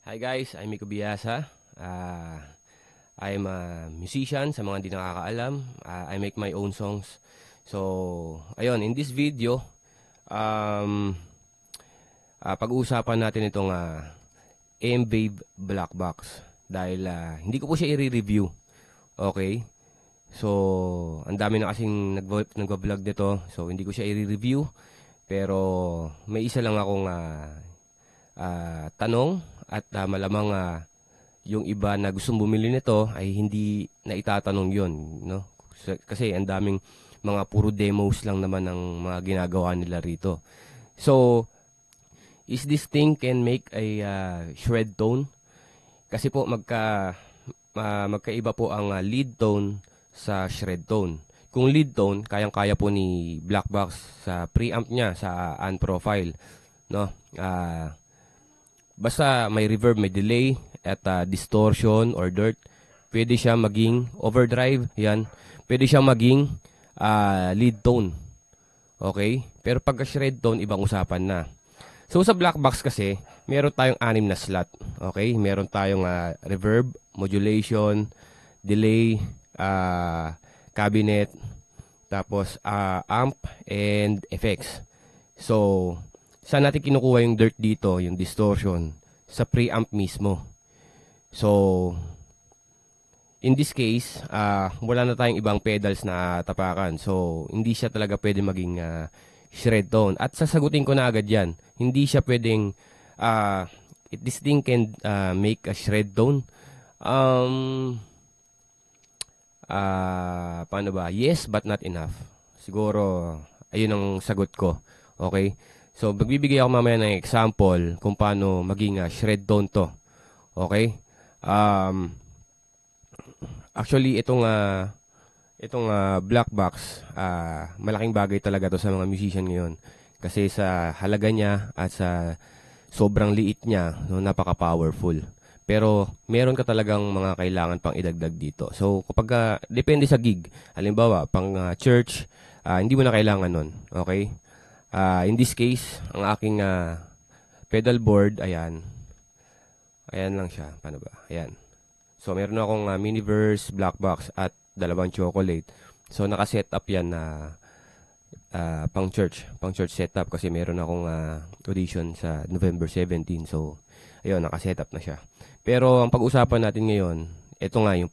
Hi guys, I'm Miko Biasa. I'm a musician sa mga hindi nakakaalam. I make my own songs. So, ayun, in this video, um, pag-uusapan natin itong M-Wave Black Box. Dahil hindi ko po siya i-review. Okay? So, ang dami na kasing nagwa-vlog dito. So, hindi ko siya i-review. Pero, may isa lang akong tanong at malamang yung iba na gustong bumili nito ay hindi na itatanong yon, no? Kasi ang daming mga puro demos lang naman ng mga ginagawa nila rito. So, is this thing can make a shred tone? Kasi po magkaiba po ang lead tone sa shred tone. Kung lead tone, kayang-kaya po ni Black Box sa preamp niya, sa unprofile, no? Basta may reverb, may delay, at distortion or dirt, pwede siya maging overdrive, yan. Pwede siya maging lead tone. Okay? Pero pagka shred tone, ibang usapan na. So sa Black Box kasi, meron tayong 6 na slot. Okay? Meron tayong reverb, modulation, delay, cabinet, tapos amp, and effects. So, saan natin kinukuha yung dirt dito, yung distortion? Sa preamp mismo. So, in this case, wala na tayong ibang pedals na tapakan. So, hindi siya talaga pwede maging shred tone. At sasagutin ko na agad yan. Hindi siya pwedeng, this thing can make a shred tone. Paano ba? Yes, but not enough. Siguro, ayun ang sagot ko. Okay? So, magbibigay ako mamaya ng example kung paano maging shred tone to. Okay? Actually, itong Black Box, malaking bagay talaga to sa mga musician ngayon. Kasi sa halaga niya at sa sobrang liit niya, no, napaka-powerful. Pero, meron ka talagang mga kailangan pang idagdag dito. So, kapag, depende sa gig. Halimbawa, pang church, hindi mo na kailangan nun. Okay? In this case, ang aking pedal board, ayan. Ayan lang siya. Paano ba? Ayan. So, meron akong Miniverse, Black Box, at dalawang chocolate. So, nakaset up yan na pang church setup kasi meron akong audition sa November 17. So, ayun, nakaset up na siya. Pero, ang pag-usapan natin ngayon, ito nga yung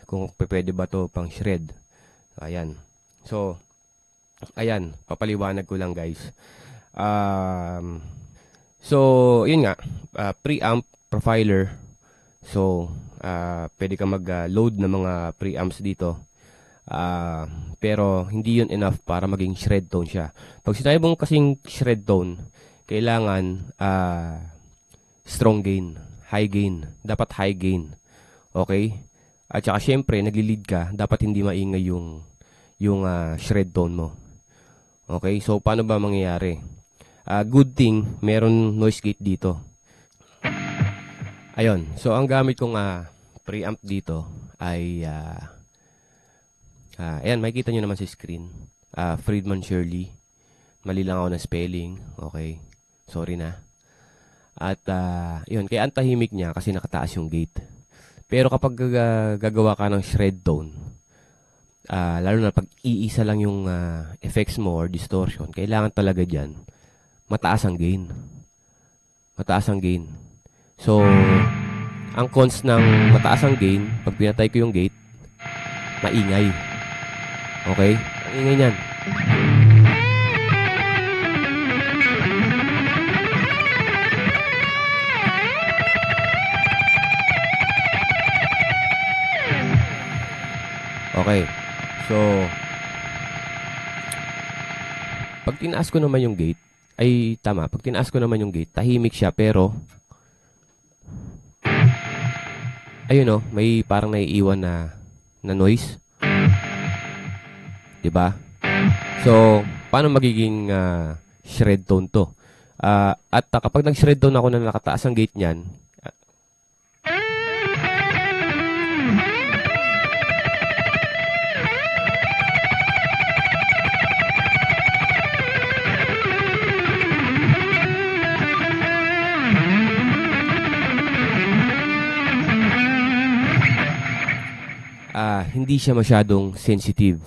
kung pwede ba to pang shred. Ayan. So, ayan, papaliwanag ko lang guys. So, yun nga, preamp, profiler. So, pwede ka mag-load ng mga preamps dito. Pero, hindi yun enough para maging shred tone siya. Pag sinabi mong kasing shred tone, kailangan strong gain, high gain. Dapat high gain. Okay? At saka syempre, nagli-lead ka, dapat hindi maingay yung shred tone mo. Okay, so paano ba mangyayari? Good thing, meron noise gate dito. Ayun, so ang gamit kong preamp dito ay, ayan, makikita nyo naman sa screen. Friedman Shirley. Mali lang ako ng spelling. Okay, sorry na. At, yun, kaya ang tahimik niya kasi nakataas yung gate. Pero kapag gagawa ka ng shred tone, lalo na pag iisa lang yung effects mo or distortion, kailangan talaga dyan mataas ang gain. Mataas ang gain. So, ang cons ng mataas ang gain, pag pinatay ko yung gate, maingay. Okay? Ang ingay niyan. Okay. So, pag tinaas ko naman yung gate, ay tama, pag tinaas ko naman yung gate, tahimik siya, pero, ayun o, may parang naiiwan na noise. Diba? So, paano magiging shred tone to? At kapag nag-shred tone ako na nakataas ang gate niyan, hindi siya masyadong sensitive.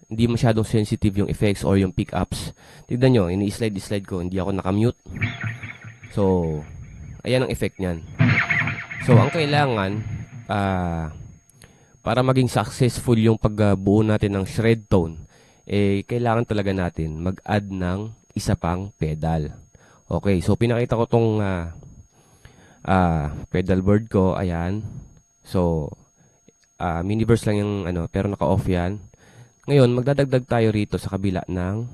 Hindi masyadong sensitive yung effects or yung pickups. Tignan nyo, ini-slide ko, hindi ako nakamute. So, ayan ang effect niyan. So, ang kailangan, para maging successful yung pagbuo natin ng shred tone, kailangan talaga natin mag-add ng isa pang pedal. Okay, so pinakita ko tong pedal board ko, ayan. So, mini-burst lang yung pero naka-off yan. Ngayon, magdadagdag tayo rito sa kabila ng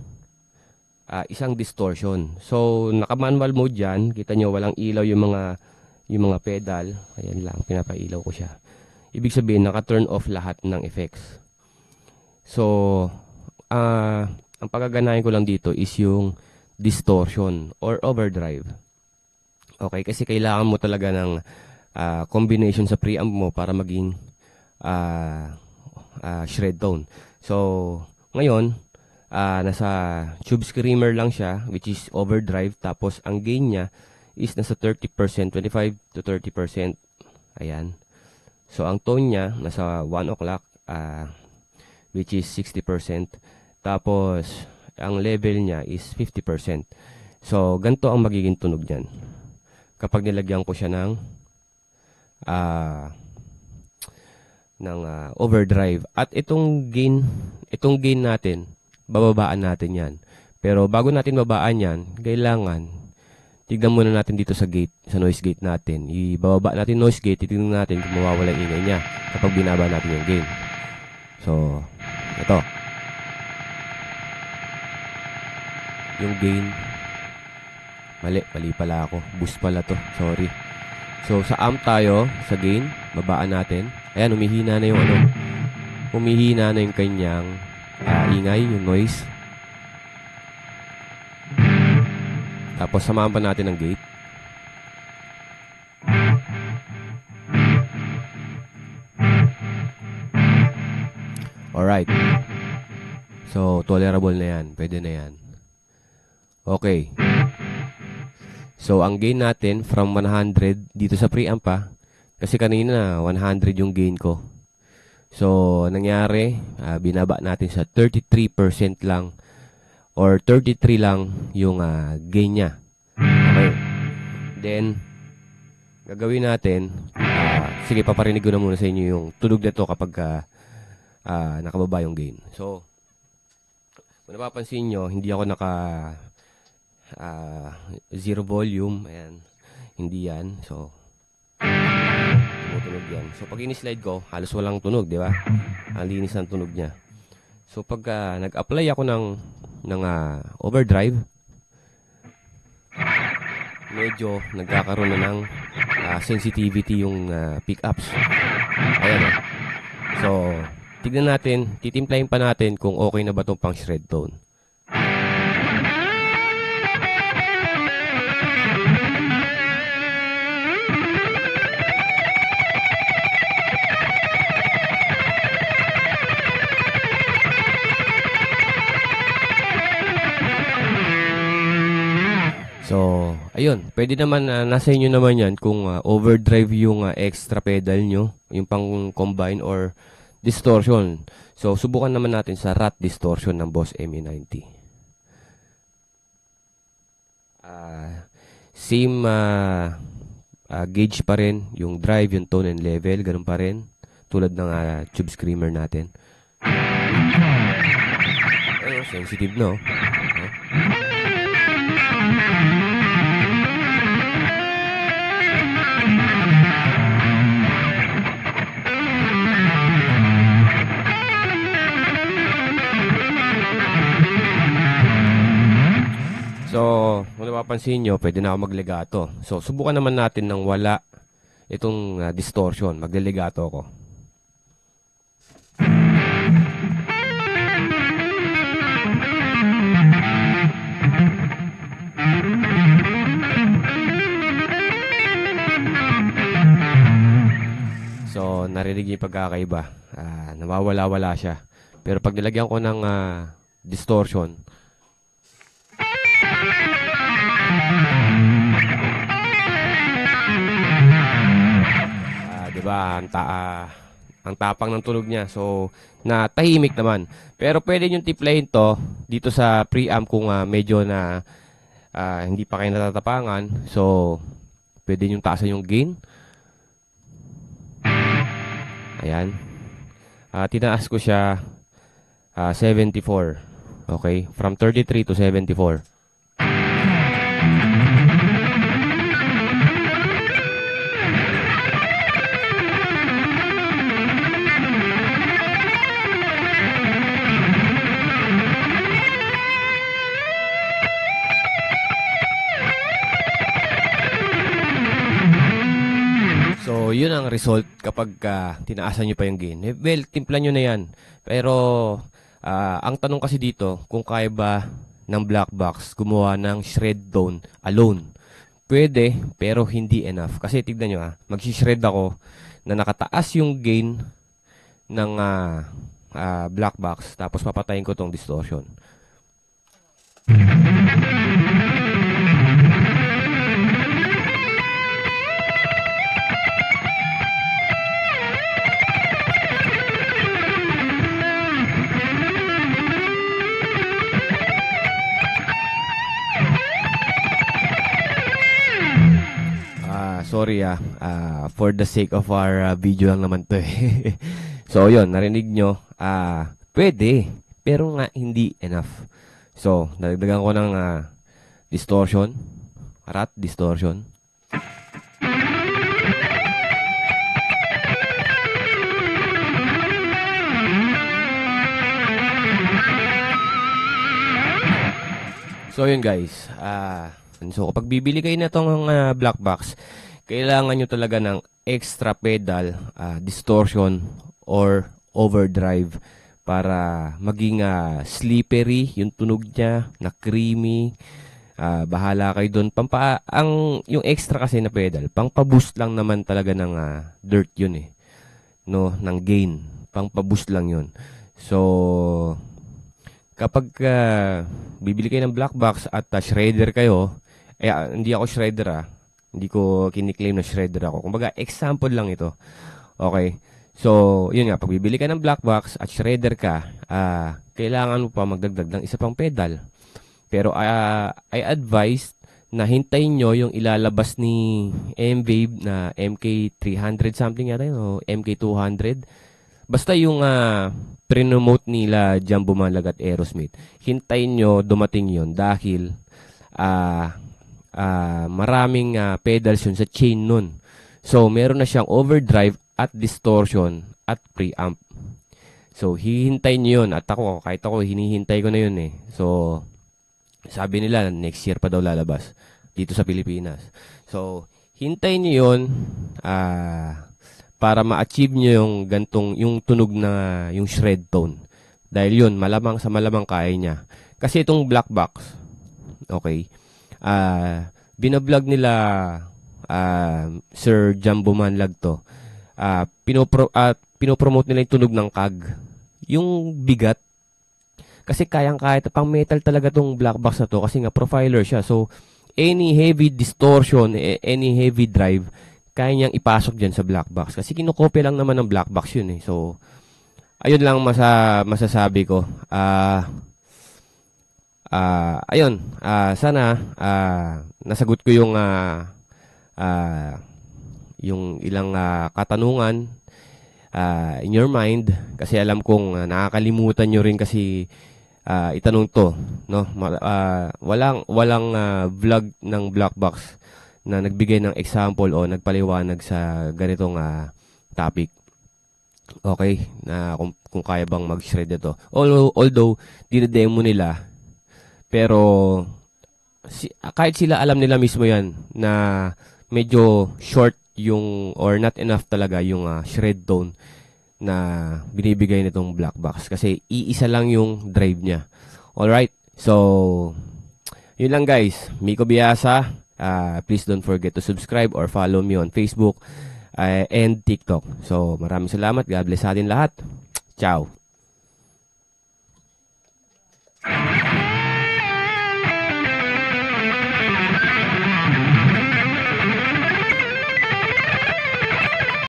isang distortion. So, naka-manual mode yan. Kita nyo, walang ilaw yung mga pedal. Ayan lang, pinapailaw ko siya. Ibig sabihin, naka-turn off lahat ng effects. So, ang pagaganahin ko lang dito is yung distortion or overdrive. Okay, kasi kailangan mo talaga ng combination sa preamp mo para maging shred tone. So, ngayon, nasa tube screamer lang siya, which is overdrive. Tapos, ang gain niya is nasa 30%, 25 to 30%. Ayan. So, ang tone niya, nasa 1 o'clock, which is 60%. Tapos, ang level niya is 50%. So, ganito ang magiging tunog niyan. Kapag nilagyan ko siya ng overdrive. At itong gain natin, bababaan natin yan. Pero bago natin babaan yan, kailangan, tignan muna natin dito sa gate, sa noise gate natin. Ibababa natin noise gate, titignan natin kung mawawala yung ingay niya kapag binaba natin yung gain. So, ito. Yung gain, mali pala ako. Boost pala to, sorry. So, sa amp tayo, sa gain, babaan natin. Ayan, humihina na yung humihina na yung kanyang ingay, yung noise. Tapos, samahan pa natin ng gate. Alright. So, tolerable na yan. Pwede na yan. Okay. So, ang gain natin from 100 dito sa preamp kasi kanina 100 yung gain ko. So, nangyari, binaba natin sa 33% lang or 33 lang yung gain niya. Okay. Then, gagawin natin, sige, paparinig ko na muna sa inyo yung tunog na to kapag nakababa yung gain. So, kung napapansin nyo, hindi ako zero volume. Ayan. Hindi yan. So, tumutunog yan. So, pag in-slide ko, halos walang tunog, di ba? Ang linis ng tunog niya. So, pag nag-apply ako ng overdrive, medyo nagkakaroon na ng sensitivity yung pickups. Ayan. So, tignan natin, titimplahin pa natin kung okay na ba itong pang shred tone. So, ayun, pwede naman, nasa inyo naman yan kung overdrive yung extra pedal nyo, yung pang combine or distortion. So, subukan naman natin sa rat distortion ng Boss ME90. Same gauge pa rin, yung drive, yung tone and level, ganun pa rin, tulad ng tube screamer natin. Ayun, sensitive, no? So, kung napapansin nyo, pwede na ako mag-legato. So, subukan naman natin nang wala itong distortion. Magle-legato ako. So, narinig yung pagkakaiba. Nawawala-wala siya. Pero pag nilagyan ko ng distortion, diba, Ang tapang ng tunog niya. So, na tahimik naman. Pero pwede nyo tiplayin to dito sa preamp kung medyo na hindi pa kayo natatapangan. So, pwede nyo taasan yung gain. Ayan. Tinaas ko siya 74. Okay? From 33 to 74. So, yun ang result kapag tinaasan nyo pa yung gain. Well, timpla nyo na yan. Pero, ang tanong kasi dito, kung kaya ba ng black box gumawa ng shred tone alone. Pwede, pero hindi enough. Kasi tignan nyo mag-shred ako na nakataas yung gain ng black box. Tapos papatayin ko tong distortion. Sorry for the sake of our video lang naman to eh. So yun, narinig nyo, pwede, pero nga hindi enough. So, nalagdagan ko ng distortion, rat distortion. So yun guys, so kapag bibili kayo na itong black box, kailangan nyo talaga ng extra pedal, distortion, or overdrive para maging slippery yung tunog niya, na creamy. Bahala kayo doon. Yung extra kasi na pedal, pang-boost lang naman talaga ng dirt yun eh. No, ng gain. Pang-boost lang yun. So, kapag bibili kayo ng black box at shredder kayo, hindi ako shredder Hindi ko kiniklaim na shredder ako. Kumbaga, example lang ito. Okay? So, yun nga, pag bibili ka ng black box at shredder ka, kailangan mo pa magdagdag ng isa pang pedal. Pero, I advise na hintayin nyo yung ilalabas ni M-Wave na MK300 something yata yun, o MK200. Basta yung pre-promote nila Jumbo Malag at Aerosmith. Hintayin nyo dumating yun dahil maraming pedals yun sa chain nun. So, meron na siyang overdrive at distortion at preamp. So, hihintayin nyo yun. At kahit ako, hinihintay ko na yun eh. So, sabi nila, next year pa daw lalabas dito sa Pilipinas. So, hintayin nyo yun para ma-achieve nyo yung yung tunog na, yung shred tone. Dahil yun, malamang sa malamang kaya niya. Kasi itong black box, okay, binablog nila Sir Jumbo Manlag to. Pinopromote nila yung tunog ng kag. Yung bigat. Kasi kayang-kaya, pang metal talaga tong black box na to kasi nga profiler siya. So, any heavy distortion, any heavy drive, kaya niyang ipasok dyan sa black box. Kasi kinokopya lang naman ng black box yun eh. So, ayun lang masasabi ko. Ayun, sana nasagot ko yung ilang katanungan in your mind kasi alam kong nakakalimutan nyo rin kasi itanong to, no? Walang vlog ng Black Box na nagbigay ng example o nagpaliwanag sa ganitong topic. Okay, na kung kaya bang mag-shred ito. Although dinedemo nila, pero kahit sila alam nila mismo yan na medyo short yung or not enough talaga yung shred tone na binibigay nitong black box kasi iisa lang yung drive niya. Alright, so yun lang guys. Miko Biasa, please don't forget to subscribe or follow me on Facebook and TikTok. So maraming salamat. God bless sa atin lahat. Ciao.